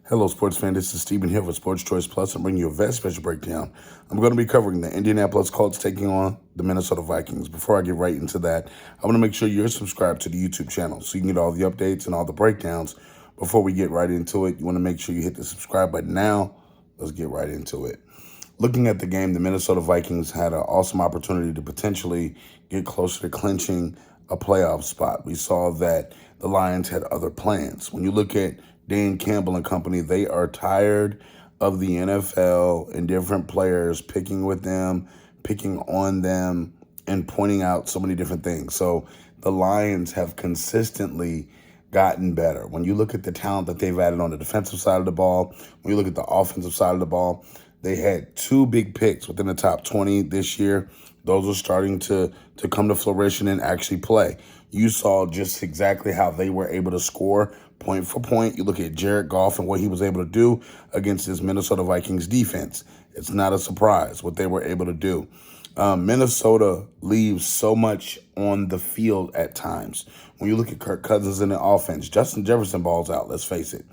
Hello, sports fan. This is Stephen here for Sports Choice Plus. I'm bringing you a very special breakdown. I'm going to be covering the Indianapolis Colts taking on the Minnesota Vikings. Before I get right into that, I want to make sure you're subscribed to the YouTube channel so you can get all the updates and all the breakdowns. Before we get right into it, you want to make sure you hit the subscribe button now. Let's get right into it. Looking at the game, the Minnesota Vikings had an awesome opportunity to potentially get closer to clinching a playoff spot. We saw that the Lions had other plans. When you look at Dan Campbell and company, they are tired of the NFL and different players picking with them, picking on them, and pointing out so many different things. So the Lions have consistently gotten better. When you look at the talent that they've added on the defensive side of the ball, when you look at the offensive side of the ball, they had two big picks within the top 20 this year. Those are starting to come to fruition and actually play. You saw just exactly how they were able to score point for point. You look at Jared Goff and what he was able to do against this Minnesota Vikings defense. It's not a surprise what they were able to do. Minnesota leaves so much on the field at times. When you look at Kirk Cousins in the offense, Justin Jefferson balls out, let's face it.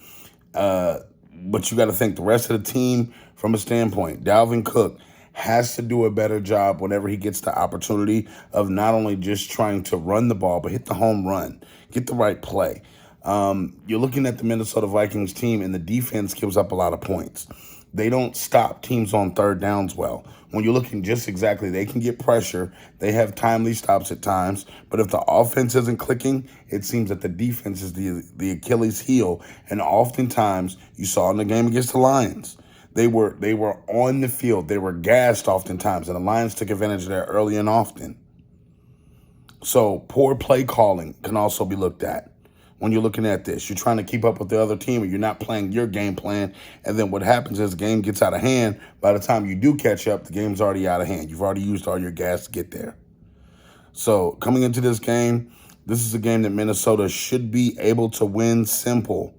But you got to think the rest of the team from a standpoint. Dalvin Cook has to do a better job whenever he gets the opportunity of not only just trying to run the ball, but hit the home run, get the right play. You're looking at the Minnesota Vikings team, and the defense gives up a lot of points. They don't stop teams on third downs well. When you're looking just exactly, they can get pressure. They have timely stops at times. But if the offense isn't clicking, it seems that the defense is the Achilles heel. And oftentimes, you saw in the game against the Lions, they were on the field. They were gassed oftentimes, and the Lions took advantage of that early and often. So poor play calling can also be looked at. When you're looking at this, you're trying to keep up with the other team and you're not playing your game plan. And then what happens is the game gets out of hand. By the time you do catch up, the game's already out of hand. You've already used all your gas to get there. So coming into this game, this is a game that Minnesota should be able to win simple.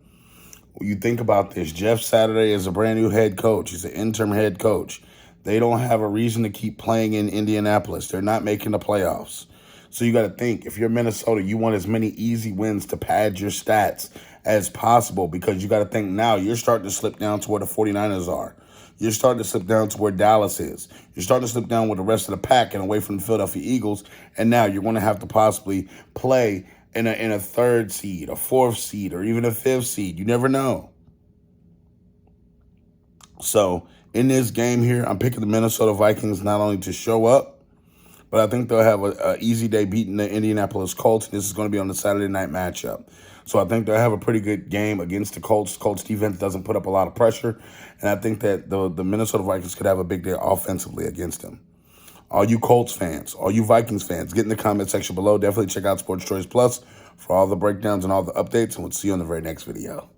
When you think about this, Jeff Saturday is a brand new head coach. He's an interim head coach. They don't have a reason to keep playing in Indianapolis. They're not making the playoffs. So you got to think, if you're Minnesota, you want as many easy wins to pad your stats as possible, because you got to think now you're starting to slip down to where the 49ers are. You're starting to slip down to where Dallas is. You're starting to slip down with the rest of the pack and away from the Philadelphia Eagles. And now you're going to have to possibly play in a third seed, a fourth seed, or even a fifth seed. You never know. So in this game here, I'm picking the Minnesota Vikings not only to show up, but I think they'll have an easy day beating the Indianapolis Colts. This is going to be on the Saturday night matchup. So I think they'll have a pretty good game against the Colts. Colts defense doesn't put up a lot of pressure. And I think that the Minnesota Vikings could have a big day offensively against them. All you Colts fans, all you Vikings fans, get in the comment section below. Definitely check out Sports Choice Plus for all the breakdowns and all the updates. And we'll see you on the very next video.